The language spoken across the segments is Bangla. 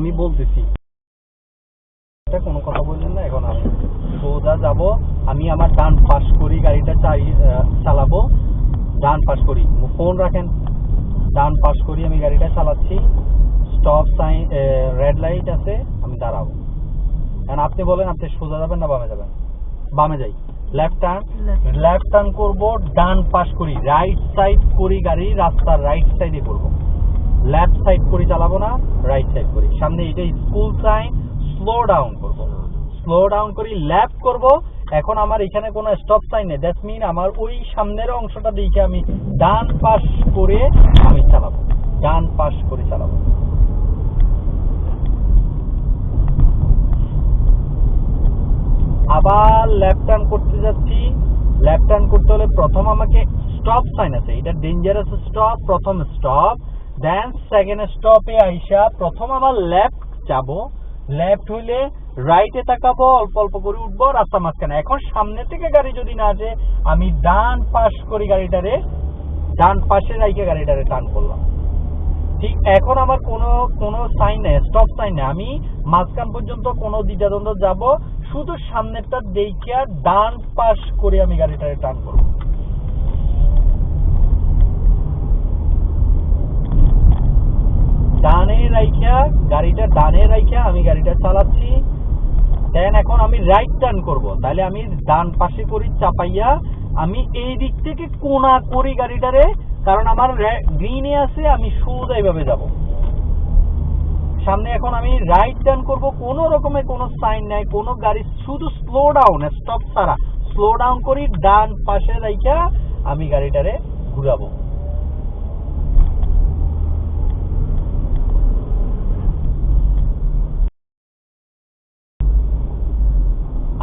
আমি বলতেছি, কোনো কথা বললেন না। এখন আমি সোজা যাব, আমি আমার ডান পাশ করি গাড়িটা চালাবো, ডান পাশ করি, ফোন রাখেন, ডান পাশ করি আমি গাড়িটা চালাচ্ছি, স্টপ সাইন রেড লাইট আছে, আমি দাঁড়াবো। এখন আপনি বলেন আপনি সোজা যাবেন না বামে যাবেন? বামে যাই, লেফট টার্ন করবো, ডান পাশ করি, রাইট সাইড করি গাড়ি, রাস্তার রাইট সাইডে করবো, লেফট সাইড করি চালাবো না, রাইট সাইড করি। সামনে এটা স্কুল সাইন, স্লো ডাউন করবো, স্লো ডাউন করি, লেফট করব। এখন আমার এখানে কোনো স্টপ সাইন নেই, দ্যাটস মিন আমার ওই সামনের অংশটা দিকে আমি ডান পাশ করে আমি চালাবো, ডান পাশ করে চালাবো। আবার লেফট টার্ন করতে যাচ্ছি, লেফট টার্ন করতে হলে প্রথম আমাকে স্টপ সাইন আছে, এটা ডেঞ্জারাস স্টপ, প্রথম স্টপ, দেন সেকেন্ড স্টপে আইসা প্রথম আমার লেফট যাব, লেফট হইলে রাইটে তাকাবো, অল্প অল্প করে উঠবো রাস্তা মাঝখানে। এখন সামনে থেকে গাড়ি যদি না আসে আমি ডান পাশ করি গাড়িটারে, ডান পাশে রাইখে গাড়িটারে টার্ন করলাম। ঠিক এখন আমার কোনো সাইন নেই, স্টপ সাইন নেই, আমি মাঝখান পর্যন্ত কোনো দ্বিধাদ্বন্দ্ব যাব, শুধু সামনেরটা দেখিয়া ডান পাশ করে আমি গাড়িটারে টার্ন করব। ডানে রাইখা গাড়িটা ডানে রাইখা আমি গাড়িটা চালাচ্ছি। দেন এখন আমি রাইট টার্ন করব, তাহলে আমি ডান পাশে করি চাপাইয়া, আমি এই দিক থেকে কোনা করি গাড়িটারে, কারণ আমার গ্রিনে আছে, আমি সোজা এইভাবে যাব সামনে। এখন আমি রাইট টার্ন করব, কোনো রকমের কোনো সাইন নাই, কোনো গাড়ি, শুধু স্লো ডাউন, স্টপ ছাড়া স্লো ডাউন করি, ডান পাশে রাইখা আমি গাড়িটারে ঘুরাবো।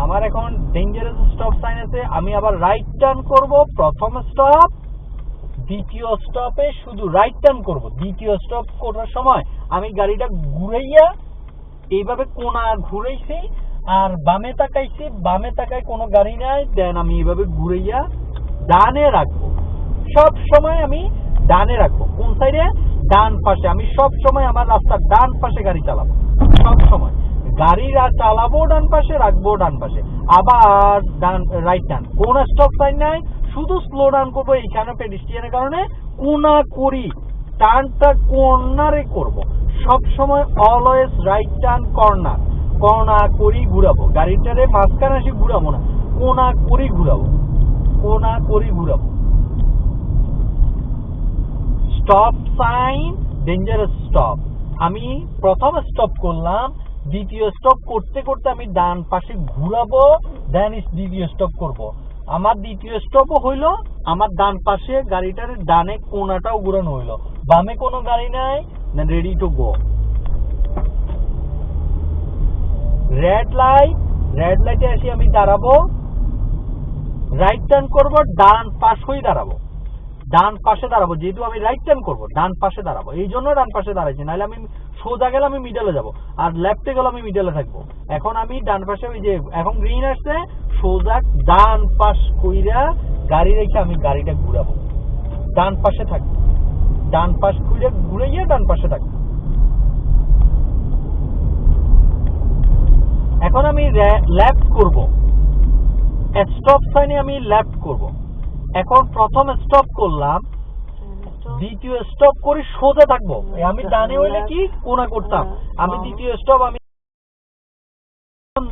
আমার এখন ডেঞ্জারাস স্টপ সাইন আছে, আমি আবার রাইট টার্ন করব, প্রথম স্টপ, দ্বিতীয় স্টপে শুধু রাইট টার্ন করব। দ্বিতীয় স্টপ করার সময় আমি গাড়িটা ঘুরাইয়া এইভাবে কোনা ঘুরাইছি, আর বামে তাকাইছি, বামে তাকায় কোনো গাড়ি নাই, দেন আমি এইভাবে ঘুরাইয়া ডানে রাখবো। সব সময় আমি ডানে রাখবো, কোন সাইডে? ডান পাশে। আমি সব সময় আমার রাস্তার ডান পাশে গাড়ি চালাবো, সব সময় গাড়ি চালাবো ডান পাশে, রাখবো ডান পাশে, আবার ডান রাইট টার্ন, কোন স্টপ সাইন নাই, শুধু স্লো ডাউন করবো। এইখানে পেডিস্ট্রিয়ানের কারণে কোনা করি, টার্নটা কর্নারে করব, সব সময় অলওয়েজ রাইট টার্ন কর্নার, কোনা করি ঘুরাবো গাড়িটারে, মাঝখানে আসি ঘুরাবো না, কোনা করি ঘুরাবো, কোনা করি ঘুরাবো। স্টপ সাইন, ডেঞ্জারাস স্টপ, আমি প্রথম স্টপ করলাম, দ্বিতীয় স্টপ করতে করতে আমি ডান পাশে ঘুরাবো, দেন দ্বিতীয় স্টপ করব। আমার দ্বিতীয় স্টপও হইলো, আমার ডান পাশে গাড়িটার ডানে কোনাটাও ঘুরানো হইলো, বামে কোনো গাড়ি নাই, রেডি টু গো। রেড লাইটে আসি আমি দাঁড়াবো, রাইট টার্ন করব, ডান পাশ হয়ে দাঁড়াবো, ডান পাশে দাঁড়াবো, যেহেতু আমি রাইট টার্ন করবো ডান পাশে দাঁড়াবো, এই জন্য ডান পাশে দাঁড়াইছি, নাহলে আমি সোজা গেলে আমি মিডলে যাবো, আর লেফটে গেলে আমি মিডলে থাকবো। এখন আমি ডান পাশে, ওই যে এখন গ্রিন আসছে, সোজা ডান পাশ কইরা গাড়ি রেখে আমি গাড়িটা ঘুরাবো, ডান পাশে থাকবো, ডান পাশ ঘুরাইয়া ডান পাশে থাকবো। এখন আমি লেফট করব, স্টপ সাইনে আমি লেফট করব। এখন প্রথম স্টপ করলাম, দ্বিতীয় স্টপ করি সোজা থাকবো, আমি ডানে হইলে কি কোনা করতাম, আমি দ্বিতীয় স্টপ, আমি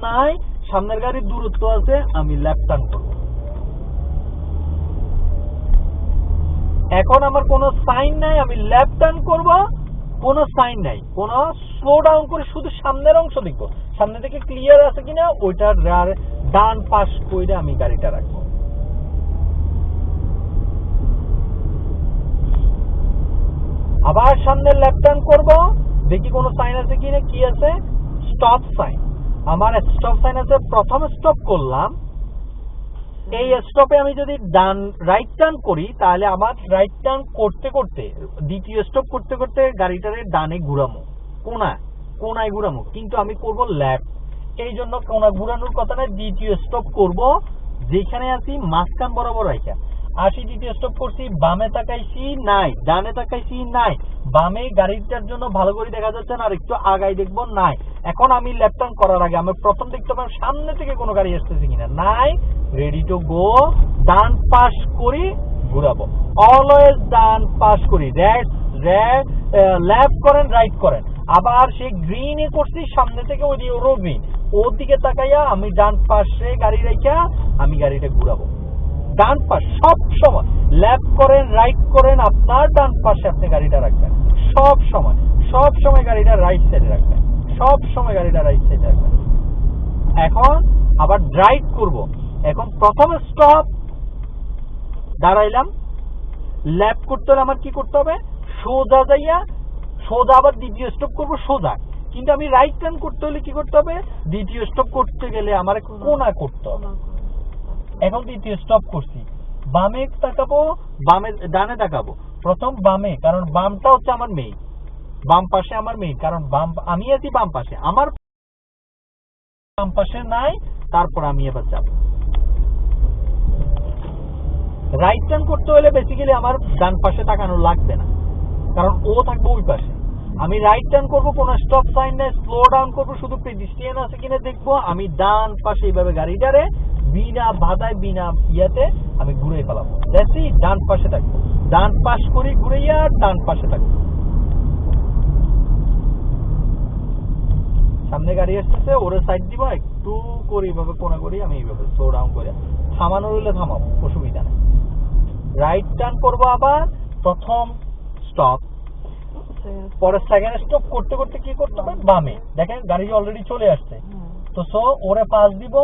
নাই, সামনের গাড়ির দূরত্ব আছে, আমি লেফট টার্ন করব। এখন আমার কোনো সাইন নাই, আমি লেফট টার্ন করব, কোনো সাইন নাই, কোনো স্লো ডাউন করে শুধু সামনের অংশ দেখবো, সামনে থেকে ক্লিয়ার আছে কিনা, ওইটার ডান পাশ কইরে আমি গাড়িটা রাখবো। আবার সামনে লেফট টার্ন করব, দেখি কোনো সাইন আছে কিনা, কি আছে? স্টপ সাইন, আমার স্টপ সাইন আছে, প্রথম স্টপ করলাম, এই স্টপে আমি যদি রাইট টার্ন করি, তাহলে আমার রাইট টার্ন করতে করতে, দ্বিতীয় স্টপ করতে করতে গাড়িটারে ডানে ঘুরামো, কোনায় ঘুরামো, কিন্তু আমি করব লেফট, এই জন্য কোনা ঘুরানোর কথা না, দ্বিতীয় স্টপ করব, যেখানে আছি মাঝখান বরাবর রাখা, আসি, দ্বিতীয় স্টপ করছি, বামে তাকাইছি নাই, ডানে তাকাইছি নাই, বামে গাড়িটার জন্য ভালো করে দেখা যাচ্ছে না, আর একটু আগাই দেখবো নাই। এখন আমি লেফট টার্ন করার আগে আমি প্রথম দেখতে পাবো সামনে থেকে কোনো গাড়ি আসতেছে কিনা, নাই, রেডি টু গো, ডান পাশ করি, ঘুরাবো, অলওয়েজ ডান পাশ করি, লেফট করেন, রাইট করেন। আবার সেই গ্রিনে করছি, সামনে থেকে ওই দিকে ওরও গ্রিন, ওর দিকে তাকাইয়া আমি ডান পাশে গাড়ি রেখা আমি গাড়িটা ঘুরাবো। ডান পাশ সব সময়, লেফট করেন, রাইট করেন, আপনার ডান পাশে আপনি গাড়িটা রাখবেন সব সময় গাড়িটা রাইট সাইডে রাখবেন, সব সময় গাড়িটা রাইট সাইডে রাখবেন। এখন আবার ড্রাইভ করব। এখন প্রথম স্টপ দাঁড়াইলাম, লেফট করতে হলে আমার কি করতে হবে, সোজা যাইয়া সোজা আবার দ্বিতীয় স্টপ করব সোজা, কিন্তু আমি রাইট টার্ন করতে হলে কি করতে হবে, দ্বিতীয় স্টপ করতে গেলে আমার কোনা করতে হবে। এখন দ্বিতীয় স্টপ করছি, বামে তাকাবো, ডানে তাকাবো, প্রথম বামে, কারণ বামটা হচ্ছে আমার মেইন, বাম পাশে আমার মেইন, কারণ আমি আছি বাম পাশে, আমার বাম পাশে নাই, তারপর আমি এবার যাব। রাইট টার্ন করতে হলে বেসিক্যালি আমার ডান পাশে তাকানো লাগবে না, কারণ ও থাকবে ওই পাশে। আমি রাইট টার্ন করবো, কোনো স্টপ সাইন নেই, স্লো ডাউন করবো, শুধু পেডিস্ট্রিয়ান আছে কিনা দেখবো, আমি ডান পাশে এইভাবে গাড়িটারে বিনা বাধায় বিনা ইয়াতে আমি ঘুরে ফেলাবো, দেখছি ডান পাশে থাকবো, ডান পাশ করি ঘুরাইয়া ডান পাশে থাকবো। সামনে গাড়ি আসতেছে, ওরে সাইড দিব, একটু করে এইভাবে কোনা করি, আমি এইভাবে স্লো ডাউন করে থামানো রইলে থামাবো, অসুবিধা নেই। রাইট টার্ন করবো, আবার প্রথম স্টপ, পরে সেকেন্ড স্টপ করতে করতে কি করতে হবে, বামে, দেখেন গাড়ি অলরেডি চলে আসছে, তো সো ওরে পাস দিব,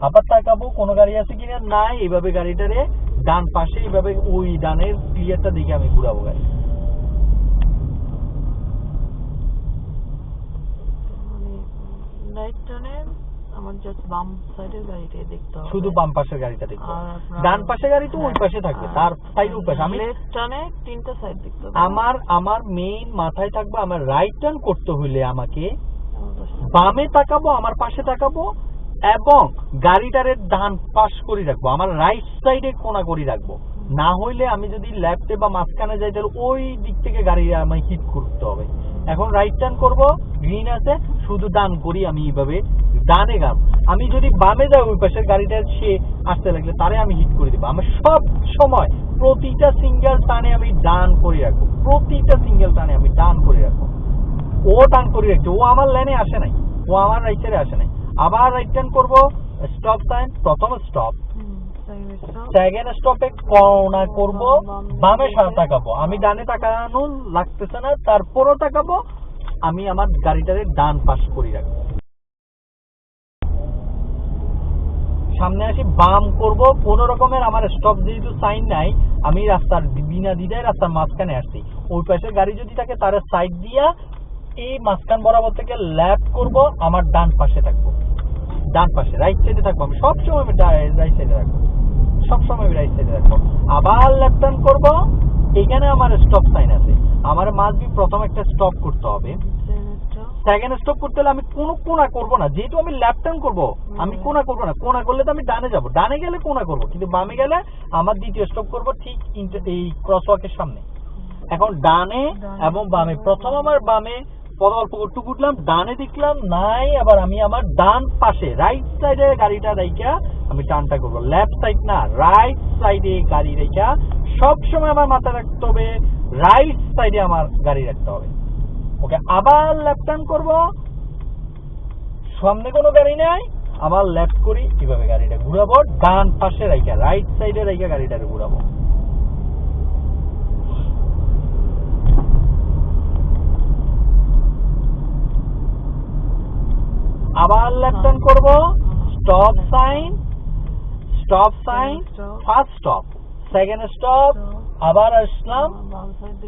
আবার তাকাবো কোনো গাড়ি আছে কিনা, নাই, এইভাবে গাড়িটারে ডান পাশে এইভাবে ওই ডানের ক্লিয়ারটা দেখে আমি ঘুরাবো গাড়ি। রাইট টার্নে আমার জাস্ট বাম সাইডের গাড়িটাই দেখতে হবে, শুধু বাম পাশের গাড়িটা দেখবো, ডান পাশের গাড়ি তো ওই পাশে থাকবে, তার সাইড ওই পাশে। আমি লেফট টার্নে তিনটা সাইড দেখতে হবে, আমার মেইন মাথায় থাকবে, আমার রাইট টার্ন করতে হলে আমাকে বামে তাকাবো, আমার পাশে তাকাবো, এবং গাড়িটারে ডান পাশ করে রাখবো, আমার রাইট সাইডে কোনা করে রাখবো। না হইলে আমি যদি লেফটে বা মাঝখানে যাই তাহলে ওই দিক থেকে গাড়ি আমায় হিট করতে হবে। এখন রাইট টার্ন করবো, গ্রিন আছে, শুধু ডান করি, আমি এইভাবে ডানে গাম, আমি যদি বামে যাই ওই পাশের গাড়িটা সে আসতে লাগলে তারে আমি হিট করে দেবো। আমি সব সময় প্রতিটা সিঙ্গেল টানে আমি ডান করে রাখবো, প্রতিটা সিঙ্গেল টানে আমি ডান করে রাখবো। ও টান করে রাখছে, ও আমার লাইনে আসে নাই, ও আমার রাইট সাইডে আসে নাই। আবার রাইট টার্ন করবো, স্টপ সাইন, প্রথম স্টপ, সেকেন্ড স্টপে কোনা করবো, বামে তাকাবো, আমি ডানে তাকানো লাগতেছে না, তারপরও তাকাবো, আমি আমার গাড়িটারে ডান পাশ করে রাখবো। সামনে আসি, বাম করব, কোন রকমের আমার স্টপ যেহেতু সাইন নাই, আমি রাস্তার বিনা দিদায় রাস্তার মাঝখানে আসছি, ওই পাশের গাড়ি যদি থাকে তার সাইড দিয়া এই মাঝখান বরাবর থেকে লেফট করব, আমার ডান পাশে থাকবো, ডান পাশে রাইট সাইডে থাকবো, আমি সবসময় রাইট সাইডে রাখবো, সবসময় রাইট সাইডে রাখবো। আবার লেফট টার্ন করব, এখানে আমার স্টপ সাইন আছে, আমার মাঝবি প্রথম একটা স্টপ করতে হবে, সেকেন্ড স্টপ করতে হলে আমি কোনো কোনা করবো না, যেহেতু আমি লেফট টার্ন করবো, আমি কোনা করবো না, কোনা করলে তো আমি ডানে যাবো, ডানে গেলে কোনা করবো, কিন্তু বামে গেলে আমার দ্বিতীয় স্টপ করবো ঠিক এই ক্রসওয়াকের সামনে। এখন ডানে এবং বামে, প্রথম আমার বামে অল্প একটু উঠলাম, ডানে দেখলাম নাই, আবার আমি আমার ডান পাশে রাইট সাইডে গাড়িটা রাইখা আমি টার্নটা করবো, লেফট সাইড না, রাইট সাইডে গাড়ি রেখা সবসময় আমার মাথায় রাখতে হবে, রাইট সাইডে আমার গাড়ি রাখতে হবে। ওকে, আবার লেফট টার্ন করবো, সামনে কোনো গাড়ি নাই, আবার লেফট করি, কিভাবে গাড়িটা ঘুরাবো, ডান পাশে রাইখা রাইট সাইডে রাইখা গাড়িটাকে ঘুরাবো। আবার লেফট টার্ন করবো, stop sign, first stop, second stop, আবার আসলাম,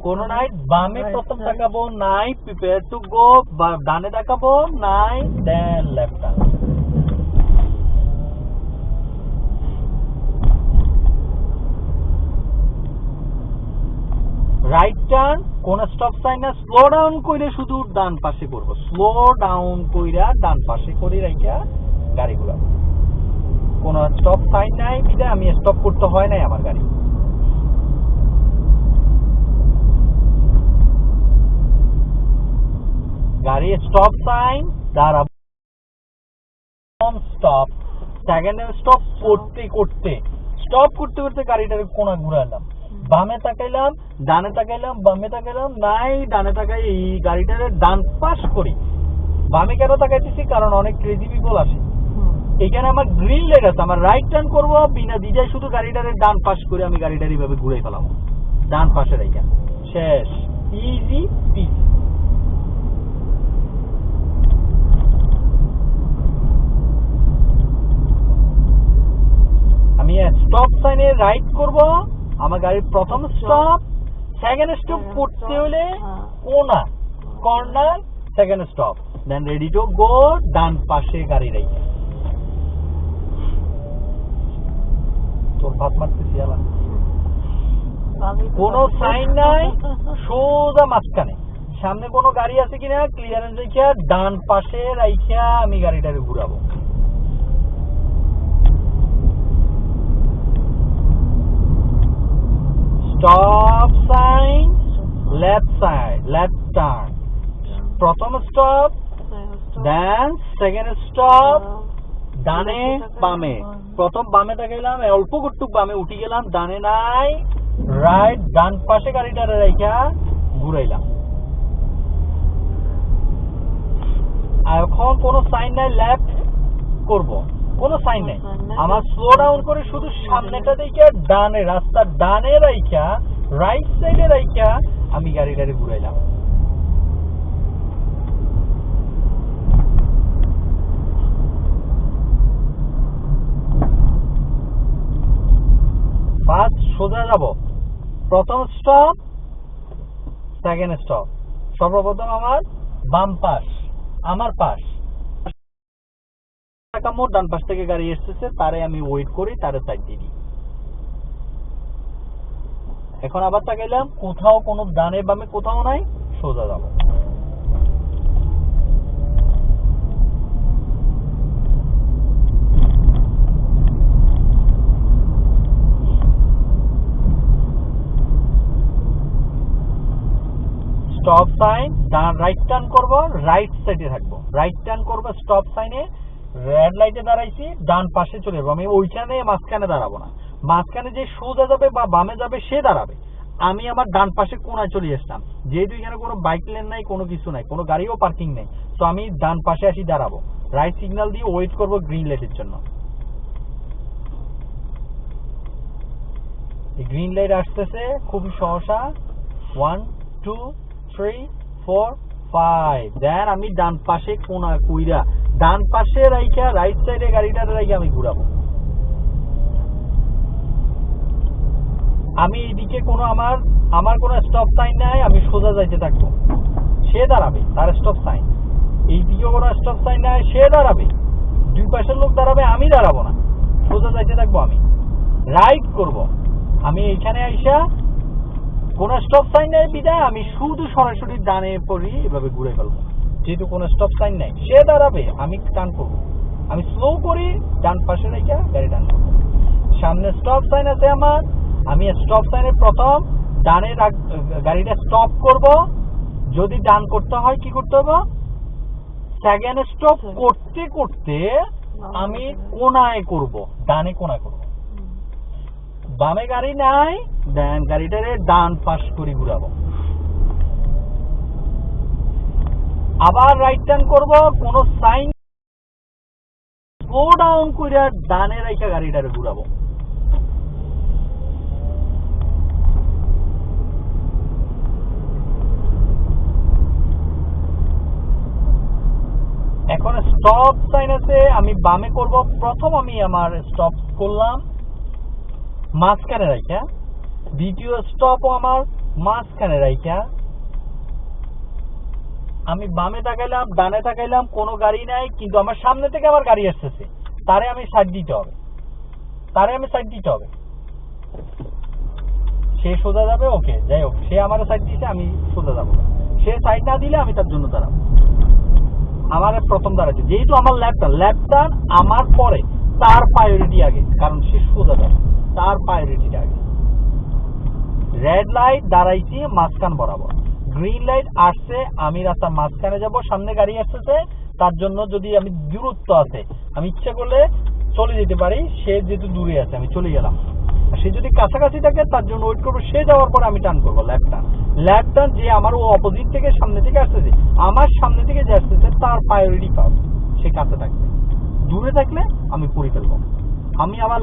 কোন নাই, বামে প্রথম তাকাবো, নাই, প্রিপেয়ার টু গো, ডানে তাকাবো, নাই, দেন লেফট টার্ন। রাইট টার্ন, কোন স্টপ সাইন না, স্লো ডাউন কইরে শুধু ডান পাশে করবো, স্লো ডাউন কইরা ডান পাশে করে রাইখা গাড়ি ঘুরাবো, কোন স্টপ সাইন নাই, বিধায় আমি স্টপ করতে হয় নাই আমার গাড়ি। গাড়ি স্টপ সাইন দাঁড়াবো, স্টপ, সেকেন্ড স্টপ করতে করতে গাড়িটাকে কোনা ঘুরালাম, বামে তাকাইলাম, ডানে তাকাইলাম, বামে তাকাইলাম, নাই ডানে তাকাই এই গাড়িটারে ডান পাশ করি। বামে কেন তাকাইতেছি? কারণ অনেক ক্রেজি পিপল আসে। এখানে আমার গ্রিন লাইট আছে, আমার রাইট টার্ন করবো, বিনা দিজাই শুধু গাড়িটারে ডান পাশ করে আমি গাড়িটার এইভাবে ঘুরে ফেলাম, ডান পাশে রাইখা, শেষ, ইজি পিজি। আমি স্টপ সাইনে রাইট করব, আমার গাড়ির প্রথম স্টপ, সেকেন্ড স্টপ করতে হলে কোনা, corner, second stop, then ready to go, ডান পাশে গাড়ি রাইখা। তোর ভাত মারতেছি আলা, কোনো সাইন নাই, সোজা মাঝখানে, সামনে কোনো গাড়ি আছে কিনা ক্লিয়ারেন্স রাইখা ডান পাশে রাইখা আমি গাড়িটারে ঘুরাবো। Stop sign, left side, left turn, প্রথম স্টপ, দেন সেকেন্ড স্টপ, ডানে বামে, প্রথম বামে তাকাইলাম, অল্প একটু বামে উঠে গেলাম, ডানে নাই, রাইট, ডান পাশে গাড়িটারে রাইখা ঘুরাইলাম। এখন কোনো সাইন নাই, লেফট করব, কোনো সাইন নাই, আমার স্লো ডাউন করে শুধু সামনেটা দেখে ডানে, রাস্তার ডানে রাইখা, রাইট সাইডে রাইখা আমি গাড়িটারে ঘুরাইলাম। ফার্স্ট সোজা যাব, প্রথম স্টপ, সেকেন্ড স্টপ, সর্বপ্রথম আমার বাম পাশ, আমার পাশ, ডান পাশ থেকে গাড়ি এসতেছে, তারে আমি ওয়েট করি, তারে সাইড দিয়ে দিই। এখন আবার তাকাইলাম, কোথাও কোনো ডানে বামে কোথাও নাই, সোজা যাব। স্টপ সাইন, ডান রাইট টার্ন করব, রাইট সাইডে থাকবো, রাইট টার্ন করব, স্টপ সাইনে রেড লাইটে দাঁড়াইছি, ডান পাশে চলে যাবো, আমি ওইখানে মাঝখানে দাঁড়াবো না, মাঝখানে যে সোজা যাবে বা বামে যাবে সে দাঁড়াবে, আমি আমার ডান পাশে কোনায় চলে আসলাম, যেহেতু এখানে কোনো বাইক লেন নাই, কোনো কিছু নাই, কোনো গাড়িও পার্কিং নেই, তো আমি ডান পাশে আসি দাঁড়াবো, রাইট সিগন্যাল দিয়ে ওয়েট করব গ্রিন লাইটের জন্য। গ্রিন লাইট আসতেছে খুবই সহসা, 1 2 3 4 5, দেন আমি ডান পাশে কোনা কইরা ডান পাশে রাইখা রাইট সাইডে গাড়িটা রাইখা আমি ঘুরাবো। আমি এইদিকে কোনো আমার কোনো স্টপ সাইন নাই, আমি সোজা যাইতে থাকবো, সে দাঁড়াবে, তার স্টপ সাইন, এইদিকে কোনো স্টপ সাইন নাই, সে দাঁড়াবে, দুই পাশের লোক দাঁড়াবে, আমি দাঁড়াবো না, সোজা যাইতে থাকবো। আমি রাইট করব, আমি এইখানে আইসা কোন স্টপ সাইন নাই বিদায় আমি শুধু সরাসরি ডানে পড়ি, এভাবে ঘুরে ফেলবো, যেহেতু কোনো স্টপ সাইন নাই, সে দাঁড়াবে, আমি টার্ন করবো, আমি স্লো করি, ডান পাশে রেখে গাড়ি টার্ন করবো। সামনে স্টপ সাইন আছে আমার, আমি স্টপ সাইনের প্রথম ডানে গাড়িটা স্টপ করব, যদি ডান করতে হয় কি করতে হবে, সেকেন্ড স্টপ করতে করতে আমি কোনায় করব, ডানে কোনায় করব, বামে গাড়ি নাই, দেন গাড়িটারে ডান পাশ করে ঘুরাবো, আবার রাইট টার্ন করব, কোন সাইন, স্লো ডাউন করে ডানে রাইখা গাড়িটারে ঘুরাবো। এখন স্টপ সাইন আছে, আমি বামে করব, প্রথম আমি আমার স্টপ করলাম মাঝখানে রাইখা, দ্বিতীয় স্টপও আমার মাঝখানে রাইখা, আমি বামে তাকাইলাম, ডানে তাকাইলাম, কোনো গাড়ি নাই, কিন্তু আমার সামনে থেকে আমার গাড়ি আসতেছে, তারে আমি সাইড দিতে হবে, সে সোজা যাবে, ওকে যাই হোক, সে আমার সাইড দিছে, আমি সোজা যাবো, সে সাইড না দিলে আমি তার জন্য দাঁড়াবো। আমার প্রথম দাঁড়াচ্ছে, যেহেতু আমার লেফট টার্ন আমার পরে, তার প্রায়োরিটি আগে, কারণ সে সোজা যাবে, তার প্রায়োরিটিটা আগে। রেড লাইট দাঁড়াইছি মাঝখান বরাবর, গ্রিন লাইট আসছে, আমি রাস্তার মাঝখানে যাব, সামনে গাড়ি আসতেছে, তার জন্য যদি আমি দূরত্ব আছে আমি ইচ্ছা করলে চলে যেতে পারি, সে যেহেতু দূরে আছে আমি চলে গেলাম। আর সে যদি কাছাকাছি থাকে তার জন্য ওয়েট করবো, সে যাওয়ার পর আমি টার্ন করবো লেফট টার্ন, যে আমার ও অপোজিট থেকে সামনে থেকে আসতেছে, আমার সামনে থেকে যে আসতেছে তার প্রায়োরিটি পাবো, সে কাছে থাকবে, দূরে থাকলে আমি পড়ে ফেলবো। আমি আমার